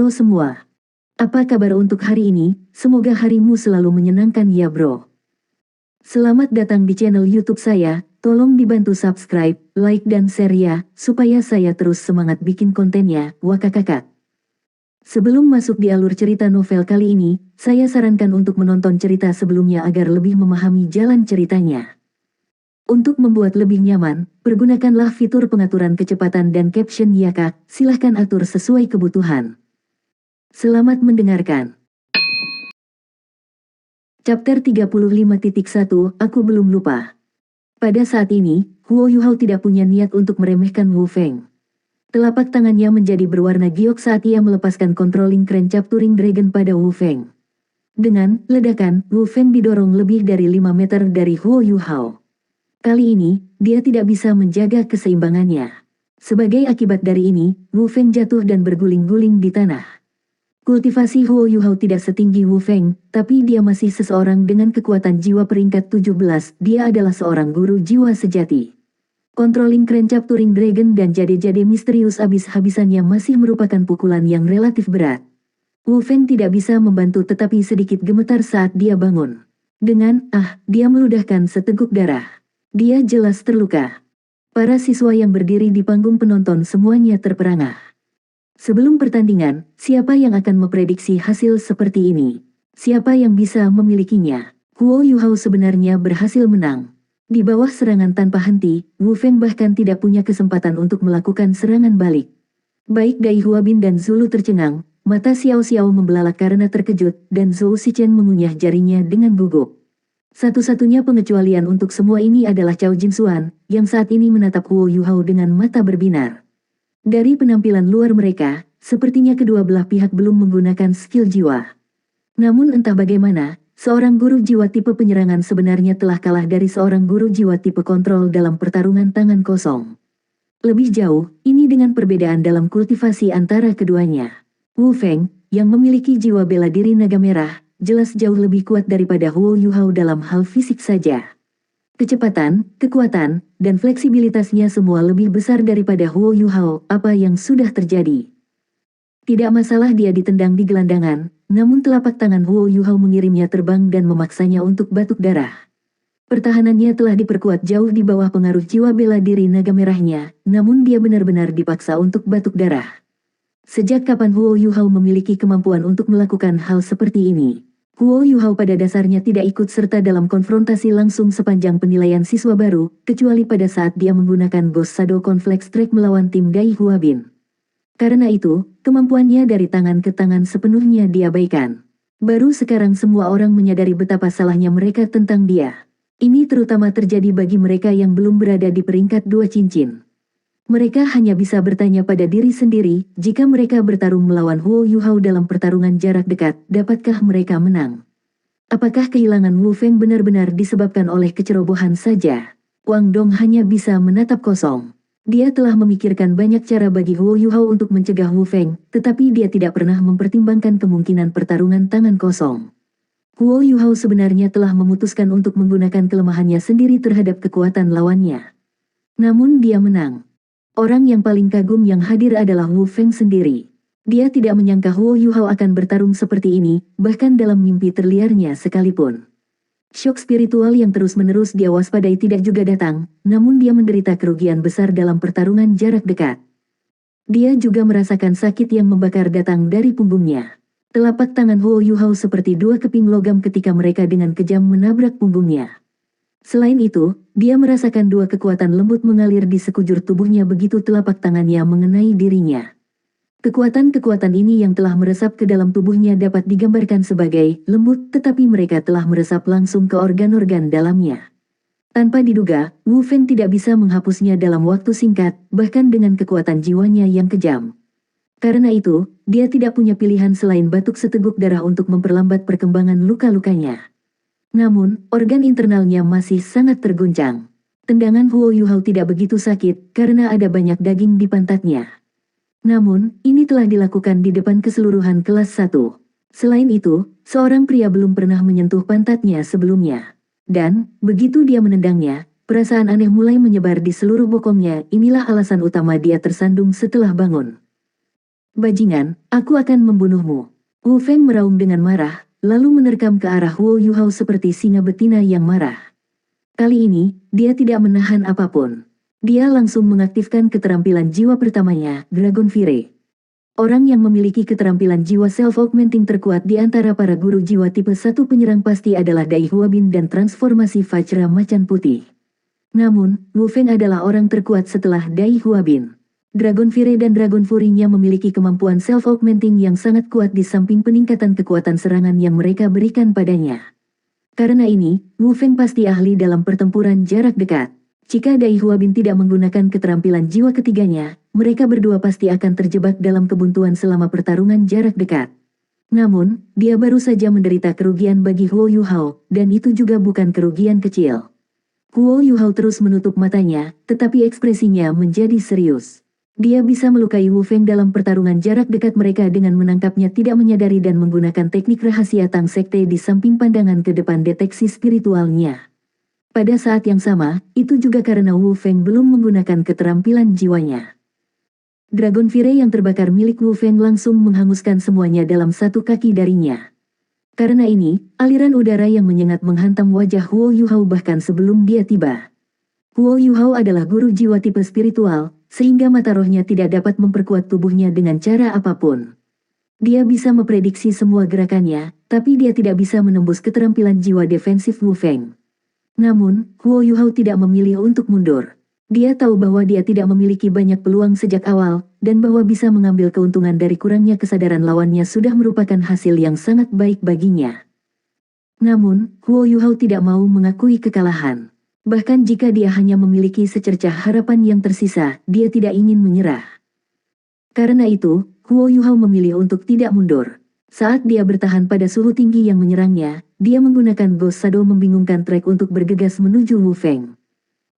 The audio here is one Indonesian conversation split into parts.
Halo semua. Apa kabar untuk hari ini? Semoga harimu selalu menyenangkan ya bro. Selamat datang di channel YouTube saya. Tolong dibantu subscribe, like dan share ya, supaya saya terus semangat bikin kontennya. Wakakakak. Sebelum masuk di alur cerita novel kali ini, saya sarankan untuk menonton cerita sebelumnya agar lebih memahami jalan ceritanya. Untuk membuat lebih nyaman, pergunakanlah fitur pengaturan kecepatan dan caption ya kak. Silahkan atur sesuai kebutuhan. Selamat mendengarkan. Chapter 35.1, Aku belum lupa. Pada saat ini, Huo Yuhao tidak punya niat untuk meremehkan Wu Feng. Telapak tangannya menjadi berwarna giok saat ia melepaskan controlling crane capturing dragon pada Wu Feng. Dengan ledakan, Wu Feng didorong lebih dari 5 meter dari Huo Yuhao. Kali ini, dia tidak bisa menjaga keseimbangannya. Sebagai akibat dari ini, Wu Feng jatuh dan berguling-guling di tanah. Kultivasi Huo Yuhao tidak setinggi Wu Feng, tapi dia masih seseorang dengan kekuatan jiwa peringkat 17, dia adalah seorang guru jiwa sejati. Controlling crane capturing dragon dan jade-jade misterius habis-habisannya masih merupakan pukulan yang relatif berat. Wu Feng tidak bisa membantu tetapi sedikit gemetar saat dia bangun. Dengan, dia meludahkan seteguk darah. Dia jelas terluka. Para siswa yang berdiri di panggung penonton semuanya terperangah. Sebelum pertandingan, siapa yang akan memprediksi hasil seperti ini? Siapa yang bisa memilikinya? Huo Yuhao sebenarnya berhasil menang. Di bawah serangan tanpa henti, Wu Feng bahkan tidak punya kesempatan untuk melakukan serangan balik. Baik Dai Huabin dan Zulu tercengang, mata Xiao Xiao membelalak karena terkejut, dan Zhou Xichen mengunyah jarinya dengan gugup. Satu-satunya pengecualian untuk semua ini adalah Cao Jinxuan, yang saat ini menatap Huo Yuhao dengan mata berbinar. Dari penampilan luar mereka, sepertinya kedua belah pihak belum menggunakan skill jiwa. Namun entah bagaimana, seorang guru jiwa tipe penyerangan sebenarnya telah kalah dari seorang guru jiwa tipe kontrol dalam pertarungan tangan kosong. Lebih jauh, ini dengan perbedaan dalam kultivasi antara keduanya. Wu Feng, yang memiliki jiwa bela diri naga merah, jelas jauh lebih kuat daripada Huo Yuhao dalam hal fisik saja. Kecepatan, kekuatan, dan fleksibilitasnya semua lebih besar daripada Huo Yuhao. Apa yang sudah terjadi? Tidak masalah dia ditendang di gelandangan, namun telapak tangan Huo Yuhao mengirimnya terbang dan memaksanya untuk batuk darah. Pertahanannya telah diperkuat jauh di bawah pengaruh jiwa bela diri naga merahnya, namun dia benar-benar dipaksa untuk batuk darah. Sejak kapan Huo Yuhao memiliki kemampuan untuk melakukan hal seperti ini? Huo Yuhao pada dasarnya tidak ikut serta dalam konfrontasi langsung sepanjang penilaian siswa baru, kecuali pada saat dia menggunakan Ghost Shadow Conflex Track melawan tim Dai Huabin. Karena itu, kemampuannya dari tangan ke tangan sepenuhnya diabaikan. Baru sekarang semua orang menyadari betapa salahnya mereka tentang dia. Ini terutama terjadi bagi mereka yang belum berada di peringkat 2 cincin. Mereka hanya bisa bertanya pada diri sendiri, jika mereka bertarung melawan Huo Yuhao dalam pertarungan jarak dekat, dapatkah mereka menang? Apakah kehilangan Wu Feng benar-benar disebabkan oleh kecerobohan saja? Wang Dong hanya bisa menatap kosong. Dia telah memikirkan banyak cara bagi Huo Yuhao untuk mencegah Wu Feng, tetapi dia tidak pernah mempertimbangkan kemungkinan pertarungan tangan kosong. Huo Yuhao sebenarnya telah memutuskan untuk menggunakan kelemahannya sendiri terhadap kekuatan lawannya. Namun dia menang. Orang yang paling kagum yang hadir adalah Wu Feng sendiri. Dia tidak menyangka Huo Yuhao akan bertarung seperti ini, bahkan dalam mimpi terliarnya sekalipun. Syok spiritual yang terus-menerus dia waspadai tidak juga datang, namun dia menderita kerugian besar dalam pertarungan jarak dekat. Dia juga merasakan sakit yang membakar datang dari punggungnya. Telapak tangan Huo Yuhao seperti dua keping logam ketika mereka dengan kejam menabrak punggungnya. Selain itu, dia merasakan dua kekuatan lembut mengalir di sekujur tubuhnya begitu telapak tangannya mengenai dirinya. Kekuatan-kekuatan ini yang telah meresap ke dalam tubuhnya dapat digambarkan sebagai lembut, tetapi mereka telah meresap langsung ke organ-organ dalamnya. Tanpa diduga, Wu Feng tidak bisa menghapusnya dalam waktu singkat, bahkan dengan kekuatan jiwanya yang kejam. Karena itu, dia tidak punya pilihan selain batuk seteguk darah untuk memperlambat perkembangan luka-lukanya. Namun, organ internalnya masih sangat terguncang. Tendangan Huo Yuhao tidak begitu sakit, karena ada banyak daging di pantatnya. Namun, ini telah dilakukan di depan keseluruhan kelas 1. Selain itu, seorang pria belum pernah menyentuh pantatnya sebelumnya. Dan, begitu dia menendangnya, perasaan aneh mulai menyebar di seluruh bokongnya. Inilah alasan utama dia tersandung setelah bangun. Bajingan, aku akan membunuhmu. Wu Feng meraung dengan marah, lalu menerkam ke arah Huo Yuhao seperti singa betina yang marah. Kali ini, dia tidak menahan apapun. Dia langsung mengaktifkan keterampilan jiwa pertamanya, Dragon Fire. Orang yang memiliki keterampilan jiwa self-augmenting terkuat di antara para guru jiwa tipe 1 penyerang pasti adalah Dai Huabin dan transformasi Vajra Macan Putih. Namun, Wu Feng adalah orang terkuat setelah Dai Huabin. Dragon Fire dan Dragon Fury-nya memiliki kemampuan self-augmenting yang sangat kuat di samping peningkatan kekuatan serangan yang mereka berikan padanya. Karena ini, Wu Feng pasti ahli dalam pertempuran jarak dekat. Jika Dai Huabin tidak menggunakan keterampilan jiwa ketiganya, mereka berdua pasti akan terjebak dalam kebuntuan selama pertarungan jarak dekat. Namun, dia baru saja menderita kerugian bagi Huo Yuhao, dan itu juga bukan kerugian kecil. Huo Yuhao terus menutup matanya, tetapi ekspresinya menjadi serius. Dia bisa melukai Wu Feng dalam pertarungan jarak dekat mereka dengan menangkapnya tidak menyadari dan menggunakan teknik rahasia Tang Sekte di samping pandangan ke depan deteksi spiritualnya. Pada saat yang sama, itu juga karena Wu Feng belum menggunakan keterampilan jiwanya. Dragon Fire yang terbakar milik Wu Feng langsung menghanguskan semuanya dalam satu kaki darinya. Karena ini, aliran udara yang menyengat menghantam wajah Huo Yuhao bahkan sebelum dia tiba. Huo Yuhao adalah guru jiwa tipe spiritual, sehingga mata rohnya tidak dapat memperkuat tubuhnya dengan cara apapun. Dia bisa memprediksi semua gerakannya, tapi dia tidak bisa menembus keterampilan jiwa defensif Wu Feng. Namun, Huo Yuhao tidak memilih untuk mundur. Dia tahu bahwa dia tidak memiliki banyak peluang sejak awal, dan bahwa bisa mengambil keuntungan dari kurangnya kesadaran lawannya sudah merupakan hasil yang sangat baik baginya. Namun, Huo Yuhao tidak mau mengakui kekalahan. Bahkan jika dia hanya memiliki secercah harapan yang tersisa, dia tidak ingin menyerah. Karena itu, Huo Yuhao memilih untuk tidak mundur. Saat dia bertahan pada suhu tinggi yang menyerangnya, dia menggunakan Ghost Shadow membingungkan trek untuk bergegas menuju Wu Feng.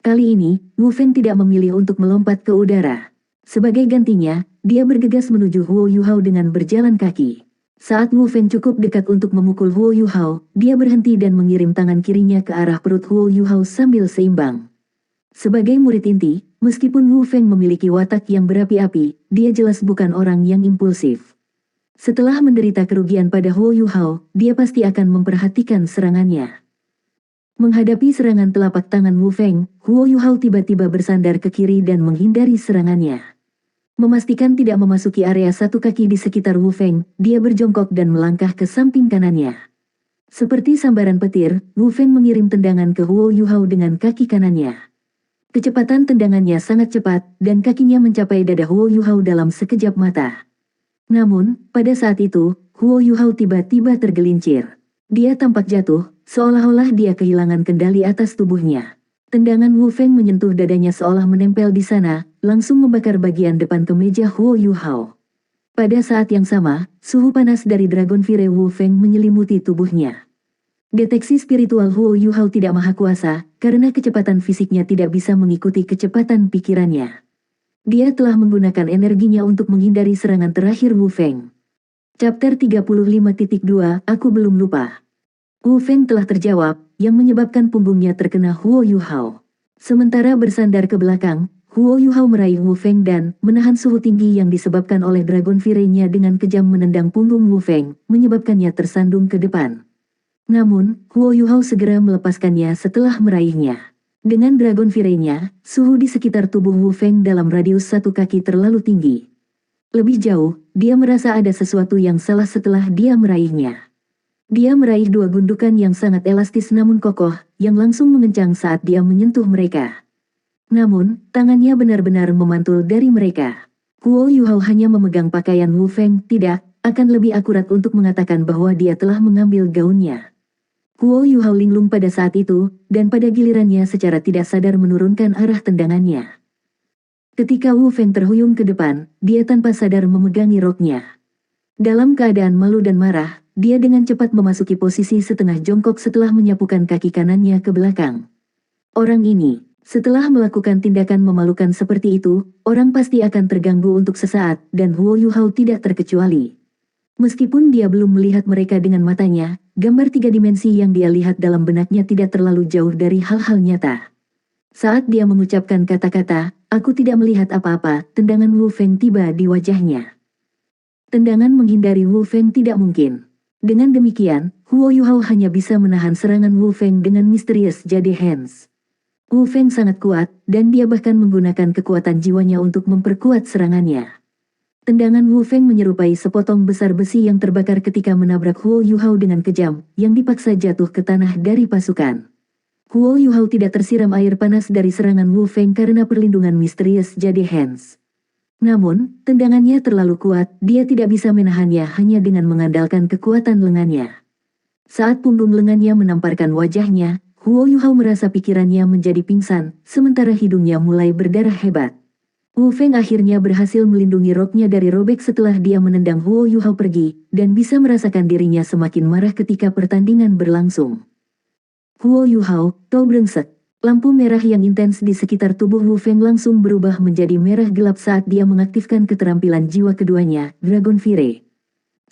Kali ini, Wu Feng tidak memilih untuk melompat ke udara. Sebagai gantinya, dia bergegas menuju Huo Yuhao dengan berjalan kaki. Saat Wu Feng cukup dekat untuk memukul Huo Yuhao, dia berhenti dan mengirim tangan kirinya ke arah perut Huo Yuhao sambil seimbang. Sebagai murid inti, meskipun Wu Feng memiliki watak yang berapi-api, dia jelas bukan orang yang impulsif. Setelah menderita kerugian pada Huo Yuhao, dia pasti akan memperhatikan serangannya. Menghadapi serangan telapak tangan Wu Feng, Huo Yuhao tiba-tiba bersandar ke kiri dan menghindari serangannya. Memastikan tidak memasuki area satu kaki di sekitar Wu Feng, dia berjongkok dan melangkah ke samping kanannya. Seperti sambaran petir, Wu Feng mengirim tendangan ke Huo Yuhao dengan kaki kanannya. Kecepatan tendangannya sangat cepat, dan kakinya mencapai dada Huo Yuhao dalam sekejap mata. Namun, pada saat itu, Huo Yuhao tiba-tiba tergelincir. Dia tampak jatuh, seolah-olah dia kehilangan kendali atas tubuhnya. Tendangan Wu Feng menyentuh dadanya seolah menempel di sana, langsung membakar bagian depan kemeja Huo Yuhao. Pada saat yang sama, suhu panas dari Dragon Fire Wu Feng menyelimuti tubuhnya. Deteksi spiritual Huo Yuhao tidak maha kuasa, karena kecepatan fisiknya tidak bisa mengikuti kecepatan pikirannya. Dia telah menggunakan energinya untuk menghindari serangan terakhir Wu Feng. Chapter 35.2 Aku belum lupa. Wu Feng telah terjawab, yang menyebabkan punggungnya terkena Huo Yuhao. Sementara bersandar ke belakang, Huo Yuhao meraih Wu Feng dan menahan suhu tinggi yang disebabkan oleh Dragon Fire-nya dengan kejam menendang punggung Wu Feng, menyebabkannya tersandung ke depan. Namun, Huo Yuhao segera melepaskannya setelah meraihnya. Dengan Dragon Fire-nya, suhu di sekitar tubuh Wu Feng dalam radius satu kaki terlalu tinggi. Lebih jauh, dia merasa ada sesuatu yang salah setelah dia meraihnya. Dia meraih dua gundukan yang sangat elastis namun kokoh, yang langsung mengencang saat dia menyentuh mereka. Namun, tangannya benar-benar memantul dari mereka. Huo Yuhao hanya memegang pakaian Wu Feng, tidak, akan lebih akurat untuk mengatakan bahwa dia telah mengambil gaunnya. Huo Yuhao linglung pada saat itu, dan pada gilirannya secara tidak sadar menurunkan arah tendangannya. Ketika Wu Feng terhuyung ke depan, dia tanpa sadar memegangi roknya. Dalam keadaan malu dan marah, dia dengan cepat memasuki posisi setengah jongkok setelah menyapukan kaki kanannya ke belakang. Orang ini, setelah melakukan tindakan memalukan seperti itu, orang pasti akan terganggu untuk sesaat, dan Huo Yuhao tidak terkecuali. Meskipun dia belum melihat mereka dengan matanya, gambar tiga dimensi yang dia lihat dalam benaknya tidak terlalu jauh dari hal-hal nyata. Saat dia mengucapkan kata-kata, "Aku tidak melihat apa-apa," tendangan Wu Feng tiba di wajahnya. Tendangan menghindari Wu Feng tidak mungkin. Dengan demikian, Huo Yuhao hanya bisa menahan serangan Wu Feng dengan misterius jadi hands. Wu Feng sangat kuat, dan dia bahkan menggunakan kekuatan jiwanya untuk memperkuat serangannya. Tendangan Wu Feng menyerupai sepotong besar besi yang terbakar ketika menabrak Huo Yuhao dengan kejam, yang dipaksa jatuh ke tanah dari pasukan. Huo Yuhao tidak tersiram air panas dari serangan Wu Feng karena perlindungan misterius jadi hands. Namun, tendangannya terlalu kuat, dia tidak bisa menahannya hanya dengan mengandalkan kekuatan lengannya. Saat punggung lengannya menamparkan wajahnya, Huo Yuhao merasa pikirannya menjadi pingsan, sementara hidungnya mulai berdarah hebat. Wu Feng akhirnya berhasil melindungi roknya dari robek setelah dia menendang Huo Yuhao pergi, dan bisa merasakan dirinya semakin marah ketika pertandingan berlangsung. Huo Yuhao, kau brengsek. Lampu merah yang intens di sekitar tubuh Wu Feng langsung berubah menjadi merah gelap saat dia mengaktifkan keterampilan jiwa keduanya, Dragon Fire.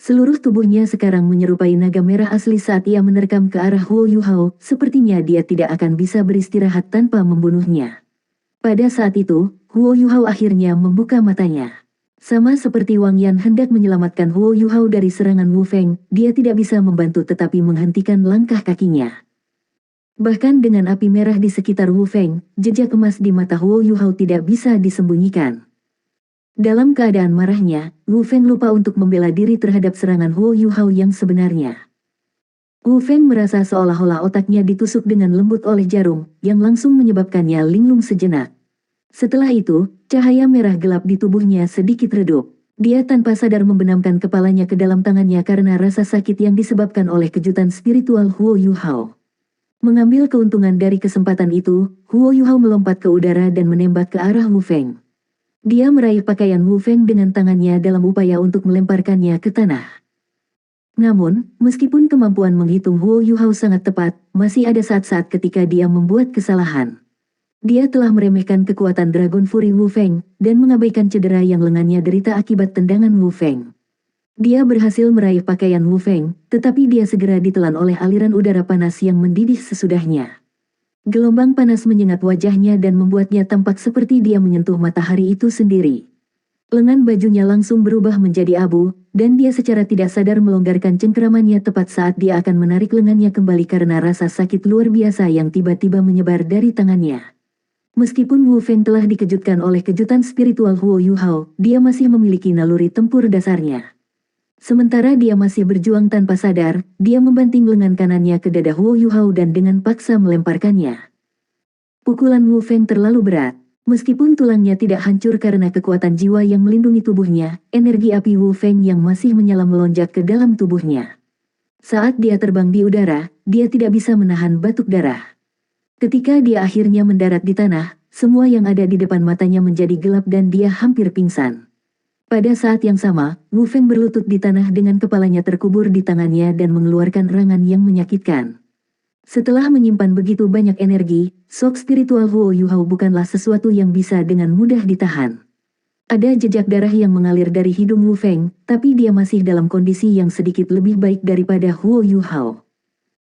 Seluruh tubuhnya sekarang menyerupai naga merah asli saat ia menerkam ke arah Huo Yuhao, sepertinya dia tidak akan bisa beristirahat tanpa membunuhnya. Pada saat itu, Huo Yuhao akhirnya membuka matanya. Sama seperti Wang Yan hendak menyelamatkan Huo Yuhao dari serangan Wu Feng, dia tidak bisa membantu tetapi menghentikan langkah kakinya. Bahkan dengan api merah di sekitar Wu Feng, jejak emas di mata Huo Yuhao tidak bisa disembunyikan. Dalam keadaan marahnya, Wu Feng lupa untuk membela diri terhadap serangan Huo Yuhao yang sebenarnya. Wu Feng merasa seolah-olah otaknya ditusuk dengan lembut oleh jarum, yang langsung menyebabkannya linglung sejenak. Setelah itu, cahaya merah gelap di tubuhnya sedikit redup. Dia tanpa sadar membenamkan kepalanya ke dalam tangannya karena rasa sakit yang disebabkan oleh kejutan spiritual Huo Yuhao. Mengambil keuntungan dari kesempatan itu, Huo Yuhao melompat ke udara dan menembak ke arah Wu Feng. Dia meraih pakaian Wu Feng dengan tangannya dalam upaya untuk melemparkannya ke tanah. Namun, meskipun kemampuan menghitung Huo Yuhao sangat tepat, masih ada saat-saat ketika dia membuat kesalahan. Dia telah meremehkan kekuatan Dragon Fury Wu Feng, dan mengabaikan cedera yang lengannya derita akibat tendangan Wu Feng. Dia berhasil meraih pakaian Wu Feng, tetapi dia segera ditelan oleh aliran udara panas yang mendidih sesudahnya. Gelombang panas menyengat wajahnya dan membuatnya tampak seperti dia menyentuh matahari itu sendiri. Lengan bajunya langsung berubah menjadi abu, dan dia secara tidak sadar melonggarkan cengkeramannya tepat saat dia akan menarik lengannya kembali karena rasa sakit luar biasa yang tiba-tiba menyebar dari tangannya. Meskipun Wu Feng telah dikejutkan oleh kejutan spiritual Huo Yuhao, dia masih memiliki naluri tempur dasarnya. Sementara dia masih berjuang tanpa sadar, dia membanting lengan kanannya ke dada Huo Yuhao dan dengan paksa melemparkannya. Pukulan Wu Feng terlalu berat. Meskipun tulangnya tidak hancur karena kekuatan jiwa yang melindungi tubuhnya, energi api Wu Feng yang masih menyala melonjak ke dalam tubuhnya. Saat dia terbang di udara, dia tidak bisa menahan batuk darah. Ketika dia akhirnya mendarat di tanah, semua yang ada di depan matanya menjadi gelap dan dia hampir pingsan. Pada saat yang sama, Wu Feng berlutut di tanah dengan kepalanya terkubur di tangannya dan mengeluarkan rangan yang menyakitkan. Setelah menyimpan begitu banyak energi, shock spiritual Huo Yuhao bukanlah sesuatu yang bisa dengan mudah ditahan. Ada jejak darah yang mengalir dari hidung Wu Feng, tapi dia masih dalam kondisi yang sedikit lebih baik daripada Huo Yuhao.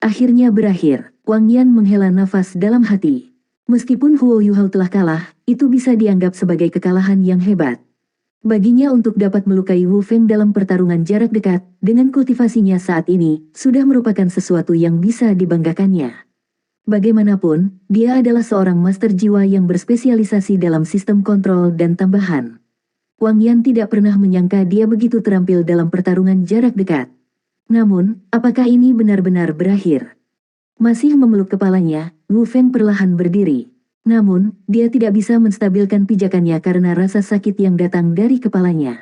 Akhirnya berakhir, Wang Yan menghela nafas dalam hati. Meskipun Huo Yuhao telah kalah, itu bisa dianggap sebagai kekalahan yang hebat. Baginya untuk dapat melukai Wu Feng dalam pertarungan jarak dekat, dengan kultivasinya saat ini, sudah merupakan sesuatu yang bisa dibanggakannya. Bagaimanapun, dia adalah seorang master jiwa yang berspesialisasi dalam sistem kontrol dan tambahan. Wang Yan tidak pernah menyangka dia begitu terampil dalam pertarungan jarak dekat. Namun, apakah ini benar-benar berakhir? Masih memeluk kepalanya, Wu Feng perlahan berdiri. Namun, dia tidak bisa menstabilkan pijakannya karena rasa sakit yang datang dari kepalanya.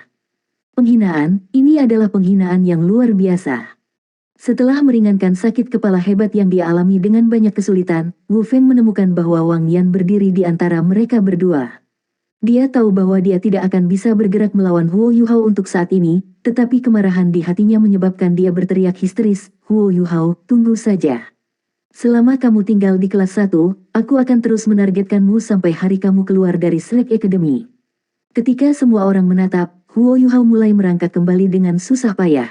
Penghinaan, ini adalah penghinaan yang luar biasa. Setelah meringankan sakit kepala hebat yang dia alami dengan banyak kesulitan, Wu Feng menemukan bahwa Wang Yan berdiri di antara mereka berdua. Dia tahu bahwa dia tidak akan bisa bergerak melawan Huo Yuhao untuk saat ini, tetapi kemarahan di hatinya menyebabkan dia berteriak histeris, "Huo Yuhao, tunggu saja. Selama kamu tinggal di kelas 1, aku akan terus menargetkanmu sampai hari kamu keluar dari Slack Academy." Ketika semua orang menatap, Huo Yuhao mulai merangkak kembali dengan susah payah.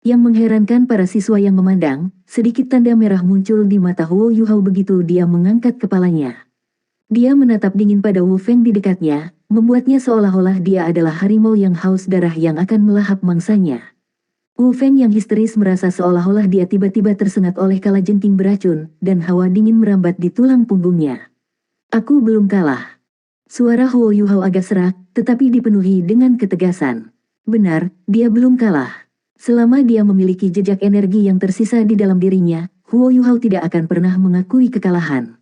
Yang mengherankan para siswa yang memandang, sedikit tanda merah muncul di mata Huo Yuhao begitu dia mengangkat kepalanya. Dia menatap dingin pada Wu Feng di dekatnya, membuatnya seolah-olah dia adalah harimau yang haus darah yang akan melahap mangsanya. Wu Feng yang histeris merasa seolah-olah dia tiba-tiba tersengat oleh kalajengking beracun, dan hawa dingin merambat di tulang punggungnya. Aku belum kalah. Suara Huo Yuhao agak serak, tetapi dipenuhi dengan ketegasan. Benar, dia belum kalah. Selama dia memiliki jejak energi yang tersisa di dalam dirinya, Huo Yuhao tidak akan pernah mengakui kekalahan.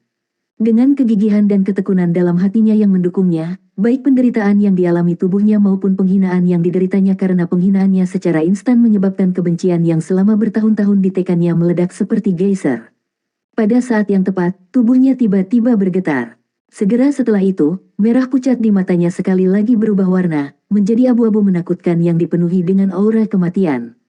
Dengan kegigihan dan ketekunan dalam hatinya yang mendukungnya, baik penderitaan yang dialami tubuhnya maupun penghinaan yang dideritanya karena penghinaannya secara instan menyebabkan kebencian yang selama bertahun-tahun ditekannya meledak seperti geyser. Pada saat yang tepat, tubuhnya tiba-tiba bergetar. Segera setelah itu, merah pucat di matanya sekali lagi berubah warna, menjadi abu-abu menakutkan yang dipenuhi dengan aura kematian.